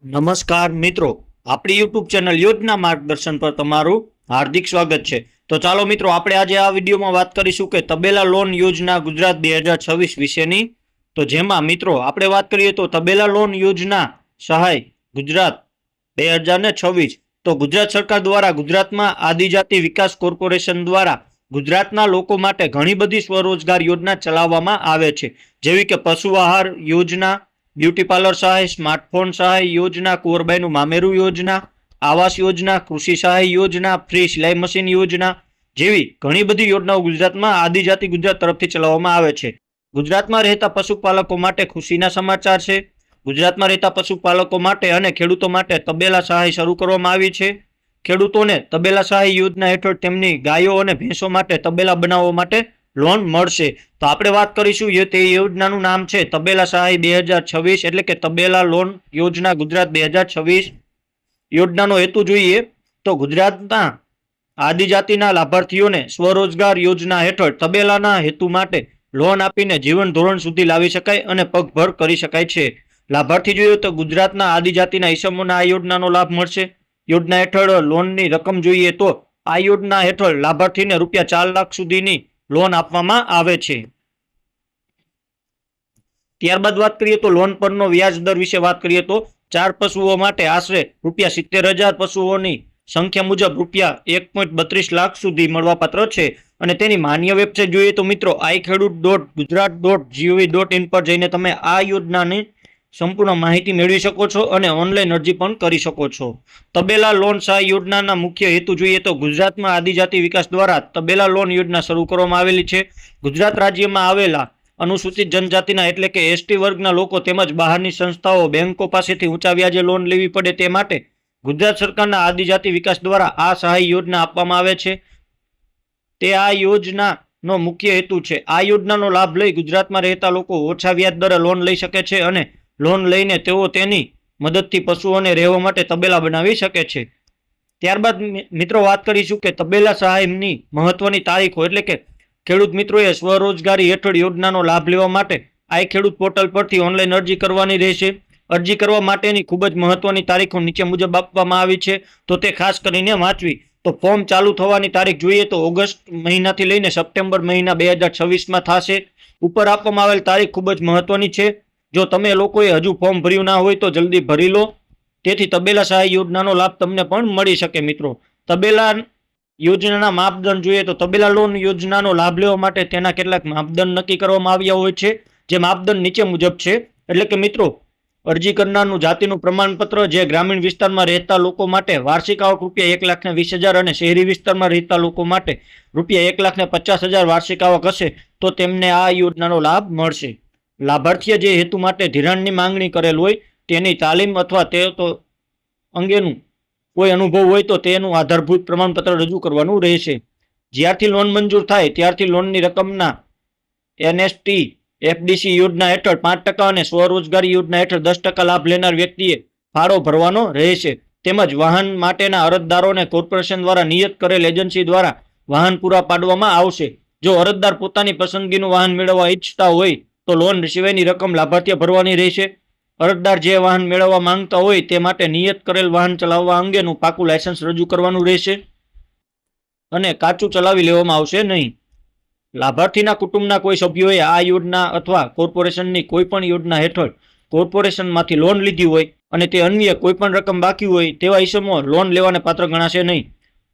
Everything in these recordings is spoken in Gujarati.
નમસ્કાર મિત્રો, આપણી યુટ્યુબ ચેનલ યોજના માર્ગદર્શન પર તમારું હાર્દિક સ્વાગત છે। તો ચાલો મિત્રો, આપણે આજે આ વિડીયોમાં વાત કરીશું કે તબેલા લોન યોજના ગુજરાત 2026 વિશેની। તો જેમાં મિત્રો આપણે વાત કરીએ તો તબેલા લોન યોજના સહાય ગુજરાત 2026 તો ગુજરાત સરકાર દ્વારા ગુજરાતમાં આદિજાતિ વિકાસ કોર્પોરેશન દ્વારા ગુજરાતના લોકો માટે ઘણી બધી સ્વરોજગાર યોજના ચલાવવામાં આવે છે, જેવી કે પશુ આહાર યોજના, બ્યુટી પાર્લર સહાય, સ્માર્ટફોન સહાય યોजना, કુંવરબાઈનું મામેરું યોजना, આવાસ યોजना, કૃષિ સહાય યોजना, ફ્રી સિલાઈ મશીન યોजना જેવી ઘણી બધી યોજનાઓ ગુજરાતમાં આદિજાતિ ગુજરાત તરફથી ચલાવવામાં આવે છે। ગુજરાતમાં રહેતા પશુપાલકો માટે ખુશીના સમાચાર છે। ગુજરાતમાં રહેતા પશુપાલકો માટે અને ખેડૂતો માટે તબેલા સહાય શરૂ કરવામાં આવી છે। ખેડૂતોને તબેલા સહાય યોજના હેઠળ તેમની ગાયો અને ભેંસો માટે તબેલા બનાવવા માટે લોન મળશે। તો આપણે વાત કરીશું તે યોજનાનું નામ છે તબેલા સહાય 2026 એટલે કે તબેલા લોન યોજના ગુજરાત 2026। યોજનાનો હેતુ જોઈએ તો ગુજરાતના આદિજાતિના લાભાર્થીઓને સ્વરોજગાર યોજના હેઠળ તબેલાના હેતુ માટે લોન આપીને જીવન ધોરણ સુધી લાવી શકાય અને પગભર કરી શકાય છે। લાભાર્થી જોઈએ તો ગુજરાતના આદિજાતિના ઈસમોને આ યોજનાનો લાભ મળશે। યોજના હેઠળ લોનની રકમ જોઈએ તો આ યોજના હેઠળ લાભાર્થીને રૂપિયા 4 લાખ સુધીની લોન આપવામાં આવે છે। ત્યારબાદ વાત કરીએ તો લોન પરનો વ્યાજ દર વિશે વાત કરીએ તો 4 પશુઓ માટે આશરે રૂપિયા 70,000 પશુઓની સંખ્યા મુજબ રૂપિયા 1.32 લાખ સુધી મળવાપાત્ર છે। અને તેની માન્ય વેબસાઇટ જોઈએ તો મિત્રો iKhedoot.gujarat.gov.in પર જઈને તમે આ યોજનાની સંપૂર્ણ માહિતી મેળવી શકો છો અને ઓનલાઈન અરજી પણ કરી શકો છો। તબેલા લોન સહાય યોજનાના મુખ્ય હેતુ જોઈએ તો ગુજરાતમાં આદિજાતિ વિકાસ દ્વારા તબેલા લોન યોજના શરૂ કરવામાં આવેલી છે। ગુજરાત રાજ્યમાં આવેલા અનુસૂચિત જનજાતિના એટલે કે એસટી વર્ગના લોકો તેમજ બહારની સંસ્થાઓ બેંકો પાસેથી ઊંચા વ્યાજે લોન લેવી પડે તે માટે ગુજરાત સરકારના આદિજાતિ વિકાસ દ્વારા આ સહાય યોજના આપવામાં આવે છે। તે આ યોજનાનો મુખ્ય હેતુ છે। આ યોજનાનો લાભ લઈ ગુજરાતમાં રહેતા લોકો ઓછા વ્યાજ દરે લોન લઈ શકે છે અને લોન લઈને તેઓ તેની મદદથી પશુઓને રહેવા માટે તબેલા બનાવી શકે છે। ત્યારબાદ મિત્રો વાત કરીશું કે તબેલા સહાયની મહત્વની તારીખો એટલે કે ખેડૂત મિત્રોએ સ્વરોજગારી હેઠળ યોજનાનો લાભ લેવા માટે iKhedoot પોર્ટલ પરથી ઓનલાઈન અરજી કરવાની રહેશે। અરજી કરવા માટેની ખૂબ જ મહત્વની તારીખો નીચે મુજબ આપવામાં આવી છે, તો તે ખાસ કરીને વાંચવી। તો ફોર્મ ચાલુ થવાની તારીખ જોઈએ તો ઓગસ્ટ મહિનાથી લઈને સપ્ટેમ્બર મહિના 2026માં થશે। ઉપર આપવામાં આવેલ તારીખ ખૂબ જ મહત્વની છે। જો તમે લોકોએ હજુ ફોર્મ ભર્યું ના હોય તો જલ્દી ભરી લો, તેથી તબેલા સહાય યોજનાનો લાભ તમને પણ મળી શકે। મિત્રો તબેલા યોજનાના માપદંડ જોઈએ તો તબેલા લોન યોજનાનો લાભ લેવા માટે તેના કેટલાક માપદંડ નક્કી કરવામાં આવ્યા હોય છે, જે માપદંડ નીચે મુજબ છે। એટલે કે મિત્રો અરજી કરનારનું જાતિનું પ્રમાણપત્ર, જે ગ્રામીણ વિસ્તારમાં રહેતા લોકો માટે વાર્ષિક આવક રૂપિયા 1,20,000 અને શહેરી વિસ્તારમાં રહેતા લોકો માટે રૂપિયા 1,50,000 વાર્ષિક આવક હશે તો તેમને આ યોજનાનો લાભ મળશે। લાભાર્થીએ જે હેતુ માટે ધિરાણની માંગણી કરેલ હોય તેની તાલીમ અથવા તે તો અંગેનું કોઈ અનુભવ હોય તો તેનું આધારભૂત પ્રમાણપત્ર રજૂ કરવાનું રહેશે। જ્યારથી લોન મંજૂર થાય ત્યારથી લોનની રકમના એનએસટી એફડીસી યોજના હેઠળ 5% અને સ્વરોજગારી યોજના હેઠળ 10% લાભ લેનાર વ્યક્તિએ ફાળો ભરવાનો રહેશે। તેમજ વાહન માટેના અરજદારોને કોર્પોરેશન દ્વારા નિયત કરેલ એજન્સી દ્વારા વાહન પૂરા પાડવામાં આવશે। જો અરજદાર પોતાની પસંદગીનું વાહન મેળવવા ઈચ્છતા હોય તો લોન સિવાયની રકમ લાભાર્થીએ ભરવાની રહેશે। અરજદાર જે વાહન મેળવવા માંગતા હોય તે માટે નિયત કરેલ વાહન ચલાવવા અંગેનું પાકું લાયસન્સ રજૂ કરવાનું રહેશે અને કાચું ચલાવી લેવામાં આવશે નહીં। લાભાર્થીના કુટુંબના કોઈ સભ્યોએ આ યોજના અથવા કોર્પોરેશનની કોઈપણ યોજના હેઠળ કોર્પોરેશનમાંથી લોન લીધી હોય અને તે અન્ય કોઈપણ રકમ બાકી હોય તેવા ઈસમો લોન લેવાને પાત્ર ગણાશે નહીં।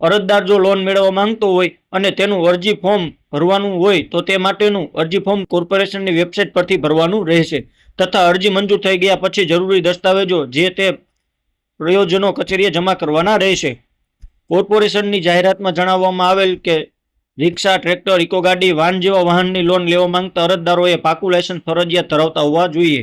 અરજદાર જો લોન મેળવવા માંગતો હોય અને તેનું અરજી ફોર્મ ભરવાનું હોય તો તે માટેનું અરજી ફોર્મ કોર્પોરેશનની વેબસાઇટ પરથી ભરવાનું રહેશે તથા અરજી મંજૂર થઈ ગયા પછી જરૂરી દસ્તાવેજો જે તે પ્રયોજનો કચેરીએ જમા કરવાના રહેશે। કોર્પોરેશનની જાહેરાતમાં જણાવવામાં આવેલ કે રિક્ષા, ટ્રેક્ટર, ઇકો ગાડી, વાન જેવા વાહનની લોન લેવા માંગતા અરજદારોએ પાકું લાયસન્સ ફરજિયાત ધરાવતા હોવા જોઈએ।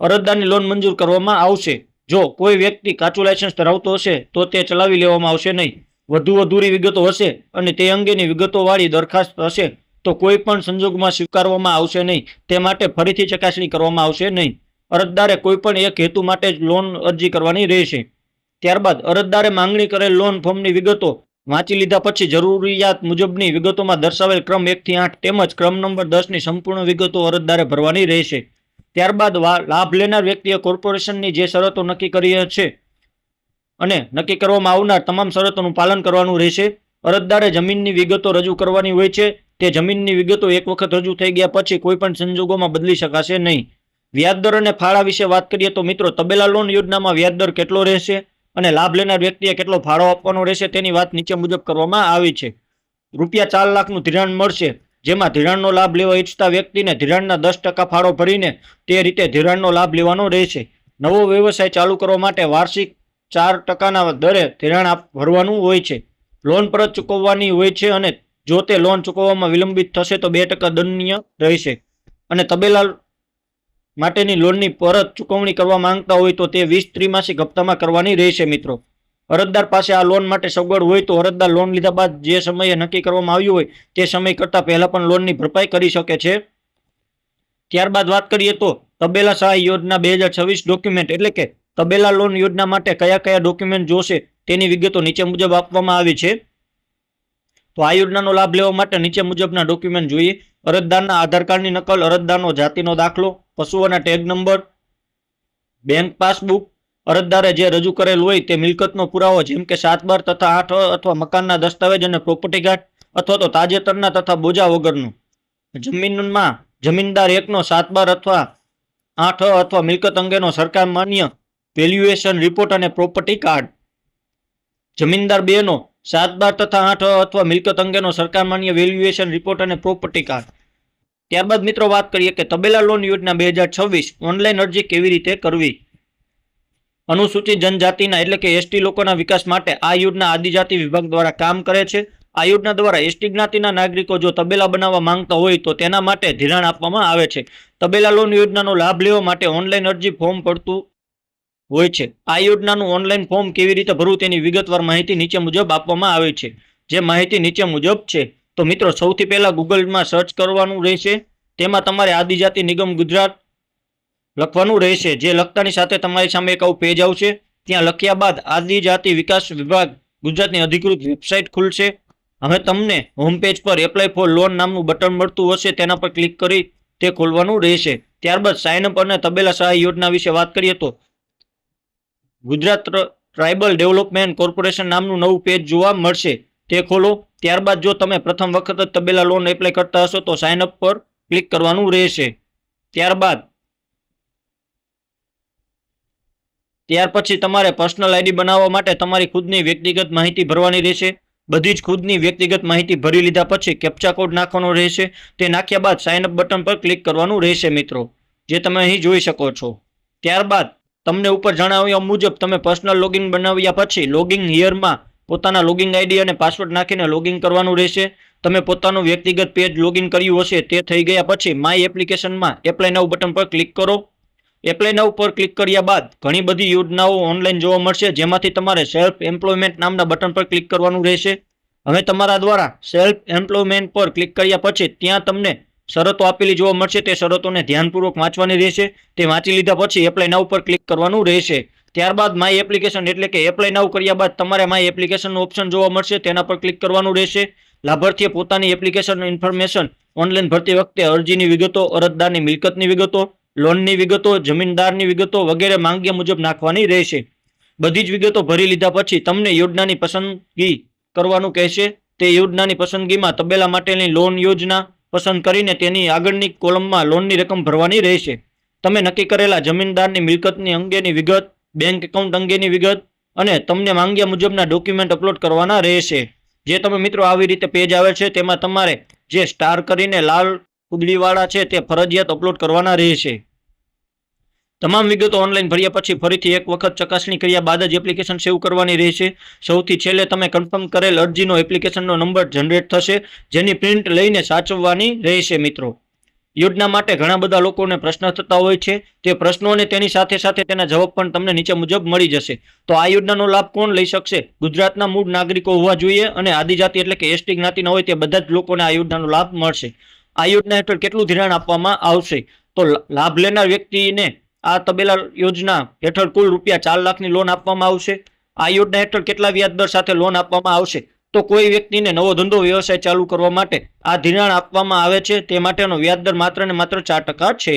અરજદારની લોન મંજૂર કરવામાં આવશે। જો કોઈ વ્યક્તિ કાચું લાયસન્સ ધરાવતો હશે તો તે ચલાવી લેવામાં આવશે નહીં। વધુ અધૂરી વિગતો હશે અને તે અંગેની વિગતોવાળી દરખાસ્ત હશે તો કોઈ પણ સંજોગમાં સ્વીકારવામાં આવશે નહીં। તે માટે ફરીથી ચકાસણી કરવામાં આવશે નહીં। અરજદારે કોઈપણ એક હેતુ માટે જ લોન અરજી કરવાની રહેશે। ત્યારબાદ અરજદારે માંગણી કરેલ લોન ફોર્મની વિગતો વાંચી લીધા પછી જરૂરિયાત મુજબની વિગતોમાં દર્શાવેલ ક્રમ 1 થી 8 તેમજ ક્રમ નંબર 10ની સંપૂર્ણ વિગતો અરજદારે ભરવાની રહેશે। ત્યારબાદ લાભ લેનાર વ્યક્તિએ કોર્પોરેશનની જે શરતો નક્કી કરી છે અને નક્કી કરવામાં આવનાર તમામ શરતોનું પાલન કરવાનું રહેશે. અરજદારે જમીનની વિગતો રજૂ કરવાની હોય છે. તે જમીનની વિગતો એક વખત રજૂ થઈ ગયા પછી કોઈ પણ સંજોગોમાં બદલી શકાશે નહીં. વ્યાજદર અને ફાળા વિશે વાત કરીએ તો મિત્રો તબેલા લોન યોજનામાં વ્યાજદર કેટલો રહેશે અને લાભ લેનાર વ્યક્તિએ કેટલો ફાળો આપવાનો રહેશે તેની વાત નીચે મુજબ કરવામાં આવી છે. ₹4 લાખનું ધિરાણ મળશે, જેમાં ધિરાણનો લાભ લેવા ઈચ્છતા વ્યક્તિને ધિરાણના 10% ફાળો ભરીને તે રીતે ધિરાણનો લાભ લેવાનો રહેશે. નવો વ્યવસાય ચાલુ કરવા માટે વાર્ષિક 4%ના દરે ધિરાણ ભરવાનું હોય છે. લોન પરત ચૂકવવાની હોય છે અને જો તે લોન ચૂકવવામાં વિલંબિત થશે તો 2% દંડનીય રહેશે. અને તબેલા માટેની લોનની પરત ચૂકવણી કરવા માંગતા હોય તો તે 20 ત્રિમાસિક હપ્તામાં કરવાની રહેશે. મિત્રો, અરજદાર પાસે આ લોન માટે સગવડ હોય તો અરજદાર લોન લીધા બાદ જે સમયે નક્કી કરવામાં આવ્યું હોય તે સમય કરતાં પહેલા પણ લોનની ભરપાઈ કરી શકે છે. ત્યારબાદ વાત કરીએ તો તબેલા સહાય યોજના 2026 ડોક્યુમેન્ટ એટલે કે તબેલા લોન યોજના માટે કયા કયા ડોક્યુમેન્ટ જોશે તેની વિગતો નીચે મુજબ આપવામાં આવી છે. તો આ યોજનાનો લાભ લેવા માટે નીચે મુજબના ડોક્યુમેન્ટ જોઈએ. અરજદારના આધાર કાર્ડની નકલ, અરજદારનો જાતિનો દાખલો, પશુઓના ટેગ નંબર, બેંક પાસબુક, અરજદારે જે રજૂ કરેલ હોય તે મિલકતનો પુરાવો જેમ કે 7/12 તથા 8 અથવા મકાનના દસ્તાવેજ અને પ્રોપર્ટી કાર્ડ અથવા તો તાજેતરના તથા બોજા વગરનું. જમીનમાં જમીનદાર 1નો 7/12 અથવા 8 અથવા મિલકત અંગેનો સરકાર માન્ય વેલ્યુએશન રિપોર્ટ અને પ્રોપર્ટી કાર્ડ. જમીનદાર 2નો 7/12 તથા 8 અથવા મિલકત અંગેનો સરકાર માન્ય વેલ્યુએશન રિપોર્ટ અને પ્રોપર્ટી કાર્ડ. ત્યારબાદ મિત્રો વાત કરીએ કે તબેલા લોન યોજના 2026 ઓનલાઈન અરજી કેવી રીતે કરવી. અનુસૂચિત જનજાતિના એટલે કે એસટી લોકોના વિકાસ માટે આ યોજના આદિજાતિ વિભાગ દ્વારા કામ કરે છે. આ યોજના દ્વારા એસટી જ્ઞાતિના નાગરિકો જો તબેલા બનાવવા માંગતા હોય તો તેના માટે ધિરાણ આપવામાં આવે છે. તબેલા લોન યોજનાનો લાભ લેવા માટે ઓનલાઈન અરજી ફોર્મ પડતું હોય છે. આ યોજનાનું ઓનલાઈન ફોર્મ કેવી રીતે ભરવું તેની વિગતવાર માહિતી નીચે મુજબ આપવામાં આવે છે. જે માહિતી નીચે મુજબ છે. તો મિત્રો સૌથી પહેલા ગૂગલમાં સર્ચ કરવાનું રહેશે. તેમાં તમારે આદિજાતિ નિગમ ગુજરાત લખવાનું રહેશે. જે લખતાની સાથે તમારી સામે એક આવું પેજ આવશે. ત્યાં લખ્યા બાદ આદિજાતિ વિકાસ વિભાગ ગુજરાતની અધિકૃત વેબસાઇટ ખુલશે. હવે તમને હોમ પેજ પર એપ્લાય ફોર લોન નામનું બટન મળતું હશે, તેના પર ક્લિક કરી તે ખોલવાનું રહેશે. ત્યારબાદ સાઇન અપ અને તબેલા સહાય યોજના વિશે વાત કરીએ તો ગુજરાત ટ્રાઇબલ ડેવલપમેન્ટ કોર્પોરેશન નામનું નવું પેજ જોવા મળશે. તે ખોલો. ત્યારબાદ જો તમે પ્રથમ વખત જ તબેલા લોન એપ્લાય કરતા હશો તો સાઇન અપ પર ક્લિક કરવાનું રહેશે. ત્યાર પછી તમારે પર્સનલ આઈડી બનાવવા માટે તમારી ખુદની વ્યક્તિગત માહિતી ભરવાની રહેશે. બધી જ ખુદની વ્યક્તિગત માહિતી ભરી લીધા પછી કેપ્ચા કોડ નાખવાનો રહેશે. તે નાખ્યા બાદ સાઇન અપ બટન પર ક્લિક કરવાનું રહેશે મિત્રો, જે તમે અહીં જોઈ શકો છો. ત્યારબાદ તમને ઉપર જણાવ્યા મુજબ તમે પર્સનલ લોગિન બનાવ્યા પછી લોગિન હિયરમાં પોતાના લોગિન આઈડી અને પાસવર્ડ નાખીને લોગિન કરવાનું રહેશે. તમે પોતાનું વ્યક્તિગત પેજ લોગિન કર્યું હશે તે થઈ ગયા પછી માય એપ્લિકેશનમાં એપ્લાય નાઉ બટન પર ક્લિક કરો. એપ્લાય નાઉ પર ક્લિક કર્યા બાદ ઘણી બધી યોજનાઓ ઓનલાઈન જોવા મળશે, જેમાંથી તમારે સેલ્ફ એમ્પ્લોયમેન્ટ નામના બટન પર ક્લિક કરવાનું રહેશે. હવે તમારા દ્વારા સેલ્ફ એમ્પ્લોયમેન્ટ પર ક્લિક કર્યા પછી ત્યાં તમને શરતો આપેલી જોવા મળશે. તે શરતોને ધ્યાનપૂર્વક વાંચવાની રહેશે. તે વાંચી લીધા પછી એપ્લાય નાઉ પર ક્લિક કરવાનું રહેશે. ત્યારબાદ માય એપ્લિકેશન એટલે કે એપ્લાય નાઉ કર્યા બાદ તમારે માય એપ્લિકેશનનું ઓપ્શન જોવા મળશે, તેના પર ક્લિક કરવાનું રહેશે. લાભાર્થીએ પોતાની એપ્લિકેશન ઇન્ફોર્મેશન ઓનલાઈન ભરતી વખતે અરજીની વિગતો, અરજદારની મિલકતની વિગતો, લોનની વિગતો, જમીનદારની વિગતો વગેરે માંગ્યા મુજબ નાખવાની રહેશે. બધી જ વિગતો ભરી લીધા પછી તમને યોજનાની પસંદગી કરવાનું કહેશે. તે યોજનાની પસંદગીમાં તબેલા માટેની લોન યોજના પસંદ કરીને તેની આગળની કોલમમાં લોનની રકમ ભરવાની રહેશે. તમે નક્કી કરેલા જમીનદારની મિલકતની અંગેની વિગત, બેંક એકાઉન્ટ અંગેની વિગત અને તમને માંગ્યા મુજબના ડોક્યુમેન્ટ અપલોડ કરવાના રહેશે. જે તમે મિત્રો આવી રીતે પેજ આવે છે તેમાં તમારે જે સ્ટાર કરીને લાલ કુદડીવાળા છે તે ફરજિયાત અપલોડ કરવાના રહેશે. તમામ વિગતો ઓનલાઈન ભર્યા પછી ફરીથી એક વખત ચકાસણી કર્યા બાદ જ એપ્લિકેશન સેવ કરવાની રહેશે. સૌથી છેલ્લે તમે કન્ફર્મ કરેલ અરજીનો એપ્લિકેશનનો નંબર જનરેટ થશે, જેની પ્રિન્ટ લઈને સાચવવાની રહેશે. મિત્રો, યોજના માટે ઘણા બધા લોકોને પ્રશ્ન થતા હોય છે. તે પ્રશ્નો અને તેની સાથે સાથે તેના જવાબ પણ તમને નીચે મુજબ મળી જશે. તો આ યોજનાનો લાભ કોણ લઈ શકશે? ગુજરાતના મૂળ નાગરિકો હોવા જોઈએ અને આદિજાતિ એટલે કે એસટી જ્ઞાતિના હોય તે બધા જ લોકોને આ યોજનાનો લાભ મળશે. આ યોજના હેઠળ કેટલું ધિરાણ આપવામાં આવશે? તો લાભ લેનાર વ્યક્તિને આ તબેલા યોજના હેઠળ કુલ ₹4 લાખની લોન આપવામાં આવશે. આ યોજના હેઠળ કેટલા વ્યાજ દર સાથે લોન આપવામાં આવશે? તો કોઈ વ્યક્તિને નવો ધંધો વ્યવસાય ચાલુ કરવા માટે આ ધિરાણ આપવામાં આવે છે, તે માટેનો વ્યાજ દર માત્ર ને માત્ર 4% છે.